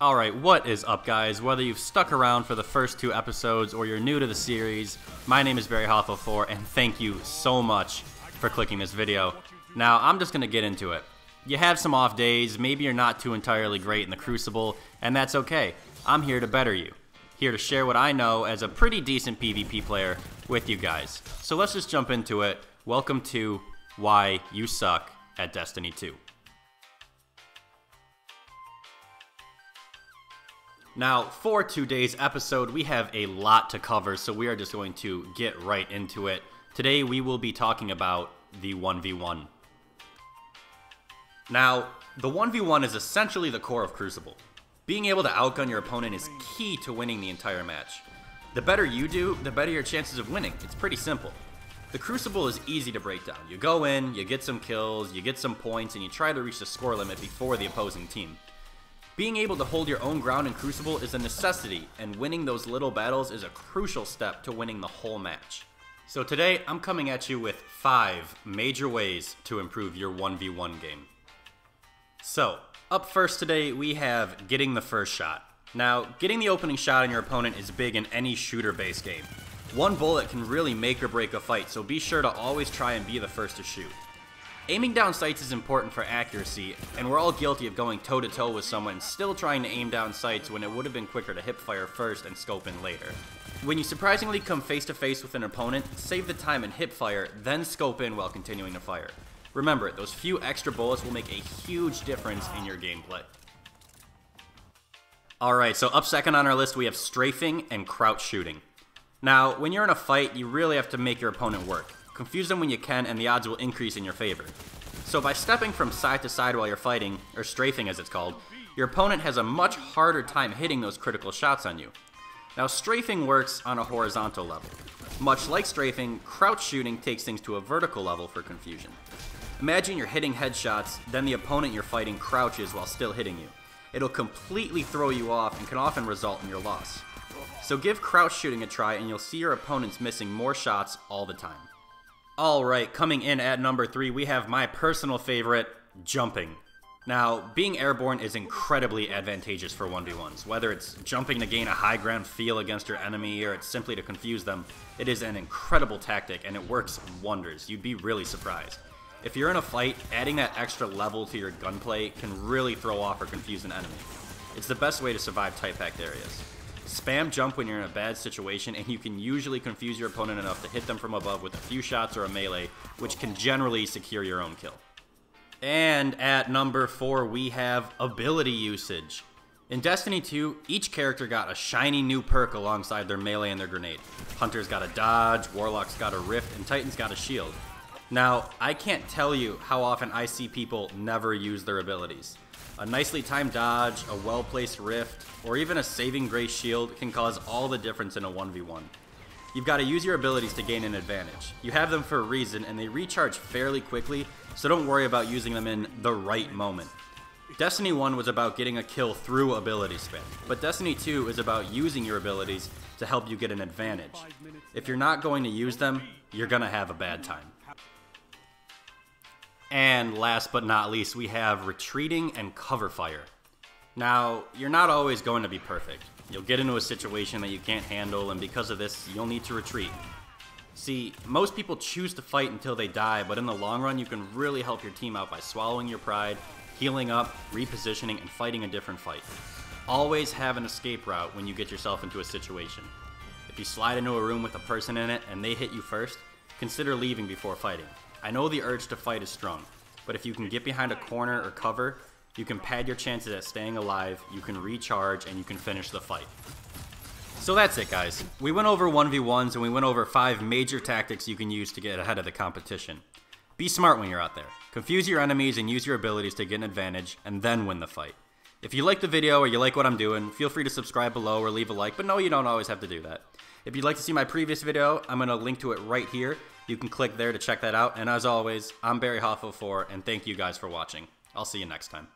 Alright, what is up guys? Whether you've stuck around for the first 2 episodes or you're new to the series, my name is BarryHoffo4 and thank you so much for clicking this video. Now, I'm just going to get into it. You have some off days, maybe you're not too entirely great in the Crucible, and that's okay. I'm here to better you. Here to share what I know as a pretty decent PvP player with you guys. So let's just jump into it. Welcome to Why You Suck at Destiny 2. Now, for today's episode, we have a lot to cover, so we are just going to get right into it. Today, we will be talking about the 1v1. Now, the 1v1 is essentially the core of Crucible. Being able to outgun your opponent is key to winning the entire match. The better you do, the better your chances of winning. It's pretty simple. The Crucible is easy to break down. You go in, you get some kills, you get some points, and you try to reach the score limit before the opposing team. Being able to hold your own ground in Crucible is a necessity, and winning those little battles is a crucial step to winning the whole match. So today, I'm coming at you with 5 major ways to improve your 1v1 game. So, up first today, we have getting the first shot. Now, getting the opening shot on your opponent is big in any shooter-based game. One bullet can really make or break a fight, so be sure to always try and be the first to shoot. Aiming down sights is important for accuracy, and we're all guilty of going toe-to-toe with someone still trying to aim down sights when it would have been quicker to hip fire first and scope in later. When you surprisingly come face-to-face with an opponent, save the time and hip fire, then scope in while continuing to fire. Remember, those few extra bullets will make a huge difference in your gameplay. Alright, so up second on our list we have strafing and crouch shooting. Now, when you're in a fight, you really have to make your opponent work. Confuse them when you can, and the odds will increase in your favor. So by stepping from side to side while you're fighting, or strafing as it's called, your opponent has a much harder time hitting those critical shots on you. Now strafing works on a horizontal level. Much like strafing, crouch shooting takes things to a vertical level for confusion. Imagine you're hitting headshots, then the opponent you're fighting crouches while still hitting you. It'll completely throw you off and can often result in your loss. So give crouch shooting a try and you'll see your opponents missing more shots all the time. Alright, coming in at number 3, we have my personal favorite, jumping. Now, being airborne is incredibly advantageous for 1v1s. Whether it's jumping to gain a high ground feel against your enemy or it's simply to confuse them, it is an incredible tactic and it works wonders. You'd be really surprised. If you're in a fight, adding that extra level to your gunplay can really throw off or confuse an enemy. It's the best way to survive tight-packed areas. Spam jump when you're in a bad situation, and you can usually confuse your opponent enough to hit them from above with a few shots or a melee, which can generally secure your own kill. And at number 4, we have ability usage. In Destiny 2, each character got a shiny new perk alongside their melee and their grenade. Hunter's got a dodge, Warlock's got a rift, and Titan's got a shield. Now, I can't tell you how often I see people never use their abilities. A nicely timed dodge, a well-placed rift, or even a saving grace shield can cause all the difference in a 1v1. You've got to use your abilities to gain an advantage. You have them for a reason, and they recharge fairly quickly, so don't worry about using them in the right moment. Destiny 1 was about getting a kill through ability spam, but Destiny 2 is about using your abilities to help you get an advantage. If you're not going to use them, you're going to have a bad time. And last but not least, we have retreating and cover fire. Now, you're not always going to be perfect. You'll get into a situation that you can't handle, and because of this, you'll need to retreat. See, most people choose to fight until they die, but in the long run, you can really help your team out by swallowing your pride, healing up, repositioning, and fighting a different fight. Always have an escape route when you get yourself into a situation. If you slide into a room with a person in it and they hit you first, consider leaving before fighting. I know the urge to fight is strong, but if you can get behind a corner or cover, you can pad your chances at staying alive, you can recharge, and you can finish the fight. So that's it guys. We went over 1v1s and we went over 5 major tactics you can use to get ahead of the competition. Be smart when you're out there. Confuse your enemies and use your abilities to get an advantage, and then win the fight. If you like the video or you like what I'm doing, feel free to subscribe below or leave a like, but no, you don't always have to do that. If you'd like to see my previous video, I'm going to link to it right here. You can click there to check that out, and as always, I'm BarryHoffo4, and thank you guys for watching. I'll see you next time.